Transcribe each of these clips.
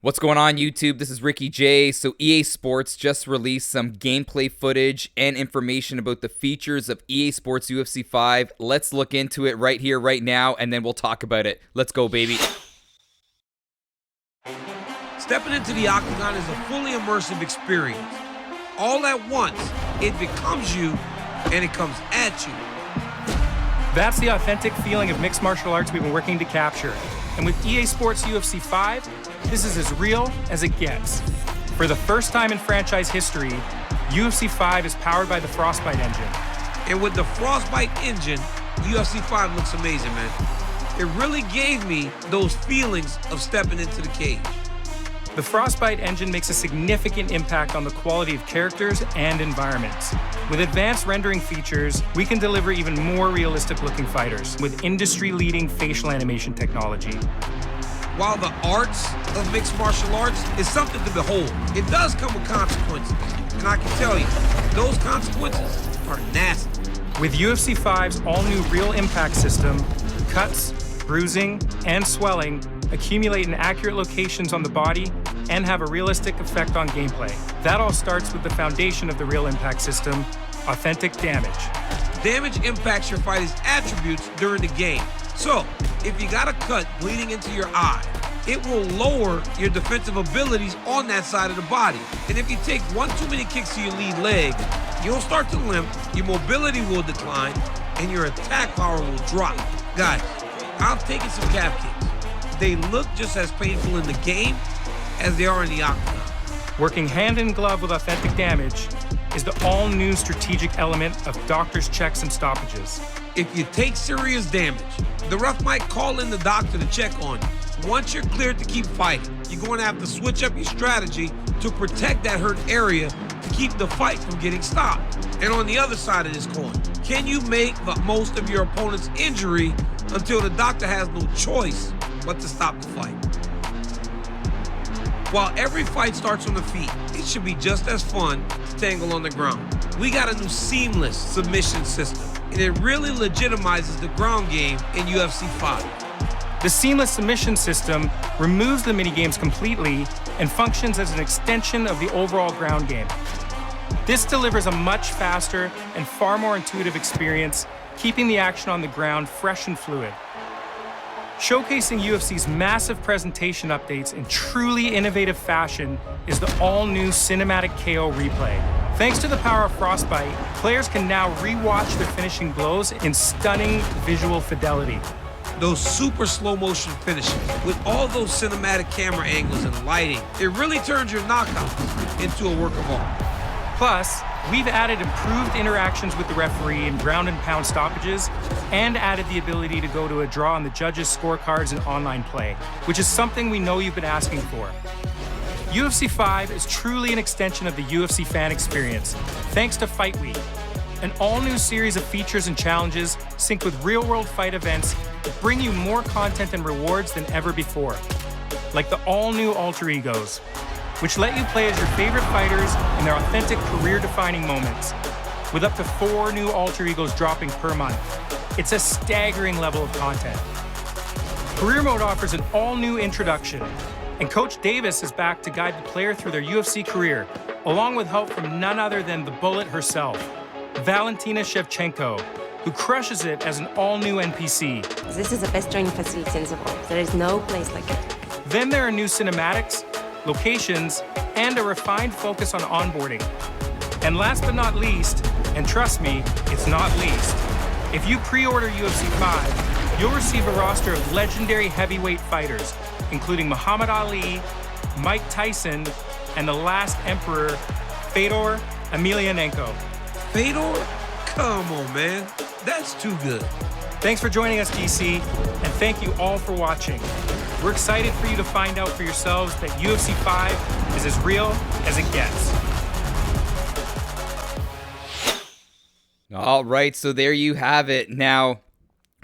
What's going on, YouTube? This is Ricky J. So EA Sports just released some gameplay footage and information about the features of EA Sports UFC 5. Let's look into it right here, right now, and then we'll talk about it. Let's go, baby. Stepping into the octagon is a fully immersive experience. All at once, it becomes you, and it comes at you. That's the authentic feeling of mixed martial arts we've been working to capture. And with EA Sports UFC 5, this is as real as it gets. For the first time in franchise history, UFC 5 is powered by the Frostbite engine. And with the Frostbite engine, UFC 5 looks amazing, man. It really gave me those feelings of stepping into the cage. The Frostbite engine makes a significant impact on the quality of characters and environments. With advanced rendering features, we can deliver even more realistic-looking fighters with industry-leading facial animation technology. While the arts of mixed martial arts is something to behold, it does come with consequences. And I can tell you, those consequences are nasty. With UFC 5's all-new Real Impact system, cuts, bruising, and swelling accumulate in accurate locations on the body and have a realistic effect on gameplay. That all starts with the foundation of the Real Impact system, authentic damage. Damage impacts your fighter's attributes during the game. So, if you got a cut bleeding into your eye, it will lower your defensive abilities on that side of the body. And if you take one too many kicks to your lead leg, you'll start to limp, your mobility will decline, and your attack power will drop. Guys, I've taken some calf kicks. They look just as painful in the game as they are in the octagon. Working hand in glove with authentic damage is the all-new strategic element of doctor's checks and stoppages. If you take serious damage, the ref might call in the doctor to check on you. Once you're cleared to keep fighting, you're going to have to switch up your strategy to protect that hurt area to keep the fight from getting stopped. And on the other side of this coin, can you make the most of your opponent's injury until the doctor has no choice but to stop the fight? While every fight starts on the feet, it should be just as fun to tangle on the ground. We got a new seamless submission system, and it really legitimizes the ground game in UFC 5. The seamless submission system removes the minigames completely and functions as an extension of the overall ground game. This delivers a much faster and far more intuitive experience, keeping the action on the ground fresh and fluid. Showcasing UFC's massive presentation updates in truly innovative fashion is the all-new Cinematic KO replay. Thanks to the power of Frostbite, players can now re-watch their finishing blows in stunning visual fidelity. Those super slow motion finishes with all those cinematic camera angles and lighting, it really turns your knockouts into a work of art. Plus, we've added improved interactions with the referee in ground and pound stoppages and added the ability to go to a draw on the judges' scorecards in online play, which is something we know you've been asking for. UFC 5 is truly an extension of the UFC fan experience, thanks to Fight Week, an all-new series of features and challenges synced with real-world fight events that bring you more content and rewards than ever before, like the all-new Alter Egos, which let you play as your favorite fighters in their authentic career-defining moments, with up to 4 new Alter Egos dropping per month. It's a staggering level of content. Career Mode offers an all-new introduction, and Coach Davis is back to guide the player through their UFC career, along with help from none other than the Bullet herself, Valentina Shevchenko, who crushes it as an all-new NPC. This is the best training facility in the world. There is no place like it. Then there are new cinematics, locations, and a refined focus on onboarding. And last but not least, and trust me, it's not least, if you pre-order UFC 5, you'll receive a roster of legendary heavyweight fighters, including Muhammad Ali, Mike Tyson, and the last emperor, Fedor Emelianenko. Fedor? Come on, man. That's too good. Thanks for joining us, DC, and thank you all for watching. We're excited for you to find out for yourselves that UFC 5 is as real as it gets. All right, so there you have it. Now,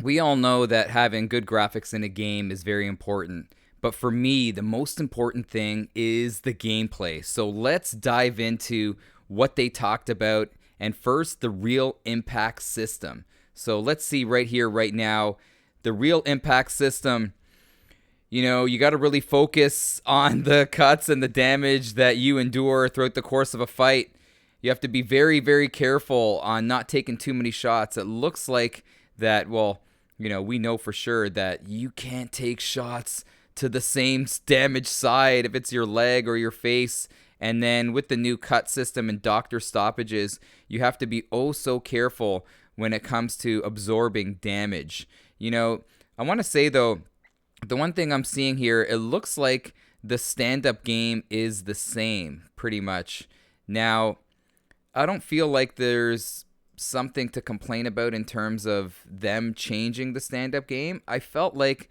we all know that having good graphics in a game is very important. But for me, the most important thing is the gameplay. So let's dive into what they talked about. And first, the Real Impact system. So let's see right here, right now, the Real Impact system. You got to really focus on the cuts and the damage that you endure throughout the course of a fight. You have to be very, very careful on not taking too many shots. It looks like that, well, we know for sure that you can't take shots to the same damage side if it's your leg or your face. And then with the new cut system and doctor stoppages, you have to be oh so careful when it comes to absorbing damage. I want to say, though, the one thing I'm seeing here, it looks like the stand-up game is the same, pretty much. Now, I don't feel like there's something to complain about in terms of them changing the stand-up game. I felt like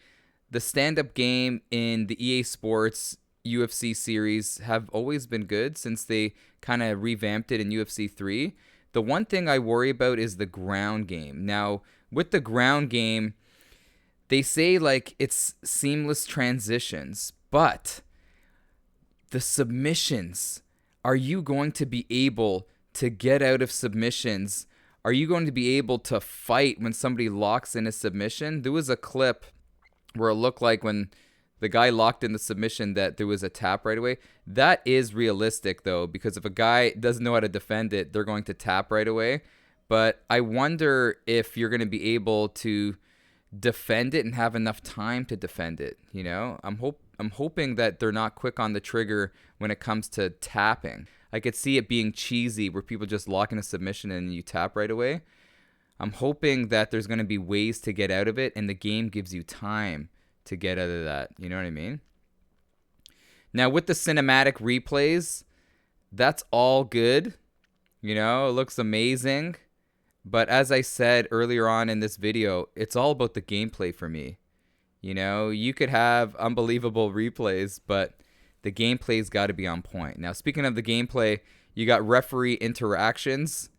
the stand-up game in the EA Sports UFC series have always been good since they kind of revamped it in UFC 3. The one thing I worry about is the ground game. Now, with the ground game, they say like it's seamless transitions, but the submissions, are you going to be able to get out of submissions? Are you going to be able to fight when somebody locks in a submission? There was a clip where it looked like when the guy locked in the submission that there was a tap right away. That is realistic, though, because if a guy doesn't know how to defend it, they're going to tap right away. But I wonder if you're going to be able to defend it and have enough time to defend it. I'm hoping that they're not quick on the trigger when it comes to tapping. I could see it being cheesy where people just lock in a submission and you tap right away. I'm hoping that there's going to be ways to get out of it and the game gives you time to get out of that. You know what I mean? Now with the cinematic replays, that's all good. It looks amazing. But as I said earlier on in this video, it's all about the gameplay for me. You could have unbelievable replays, but the gameplay's got to be on point. Now, speaking of the gameplay, you got referee interactions.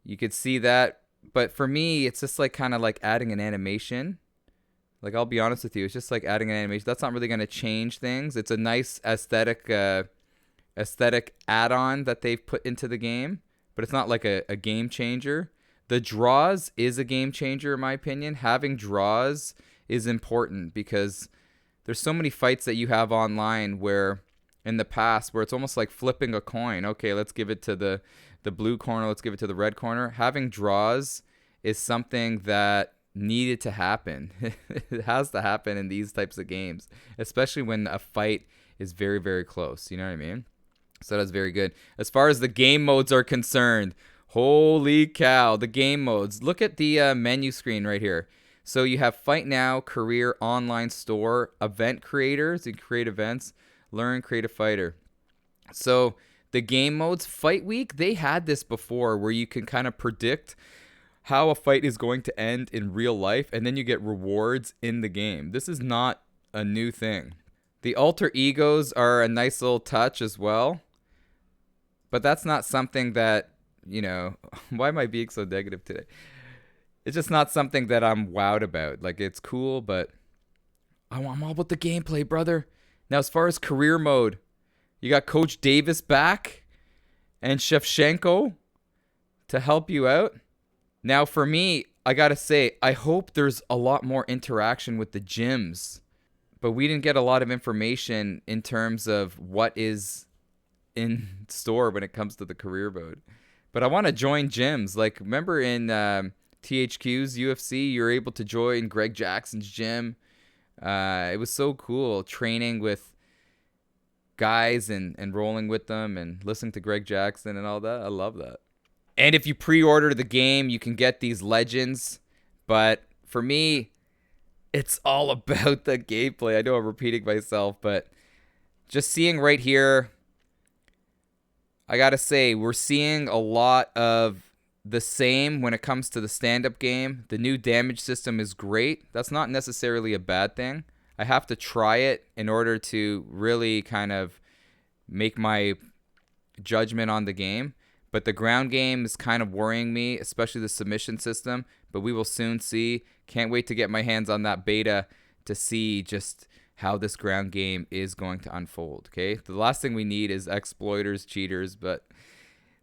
You could see that. But for me, it's just like kind of like adding an animation. Like, I'll be honest with you, it's just like adding an animation. That's not really going to change things. It's a nice aesthetic add-on that they've put into the game. But it's not like a game changer. The draws is a game changer, in my opinion. Having draws is important because there's so many fights that you have online where in the past where it's almost like flipping a coin. Okay, let's give it to the blue corner. Let's give it to the red corner. Having draws is something that needed to happen. It has to happen in these types of games, especially when a fight is very, very close. You know what I mean? So that's very good. As far as the game modes are concerned, holy cow, the game modes. Look at the menu screen right here. So you have Fight Now, Career, Online Store, Event Creators, you can create events, Learn, Create a Fighter. So the game modes, Fight Week, they had this before where you can kind of predict how a fight is going to end in real life, and then you get rewards in the game. This is not a new thing. The alter egos are a nice little touch as well. But that's not something that, why am I being so negative today? It's just not something that I'm wowed about. Like, it's cool, but I'm all about the gameplay, brother. Now, as far as career mode, you got Coach Davis back and Shevchenko to help you out. Now, for me, I got to say, I hope there's a lot more interaction with the gyms. But we didn't get a lot of information in terms of what is in store when it comes to the career mode. But I want to join gyms. Like, remember in THQ's UFC, you were able to join Greg Jackson's gym. It was so cool training with guys and rolling with them and listening to Greg Jackson and all that. I love that. And if you pre-order the game, you can get these legends. But for me, it's all about the gameplay. I know I'm repeating myself, but just seeing right here, I gotta say, we're seeing a lot of the same when it comes to the stand-up game. The new damage system is great. That's not necessarily a bad thing. I have to try it in order to really kind of make my judgment on the game. But the ground game is kind of worrying me, especially the submission system. But we will soon see. Can't wait to get my hands on that beta to see just how this ground game is going to unfold, okay? The last thing we need is exploiters, cheaters, but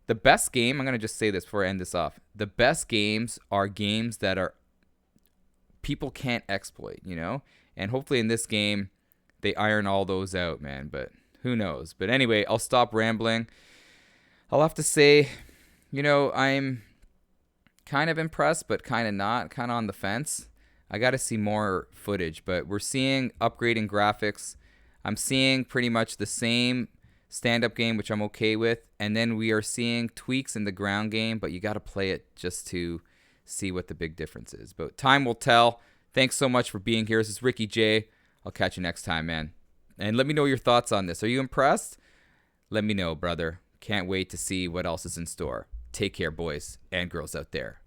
the best game, I'm going to just say this before I end this off. The best games are games that are people can't exploit, And hopefully in this game, they iron all those out, man. But who knows? But anyway, I'll stop rambling. I'll have to say, I'm kind of impressed, but kind of not, kind of on the fence. I got to see more footage, but we're seeing upgrading graphics. I'm seeing pretty much the same stand-up game, which I'm okay with. And then we are seeing tweaks in the ground game, but you got to play it just to see what the big difference is. But time will tell. Thanks so much for being here. This is Ricky J. I'll catch you next time, man. And let me know your thoughts on this. Are you impressed? Let me know, brother. Can't wait to see what else is in store. Take care, boys and girls out there.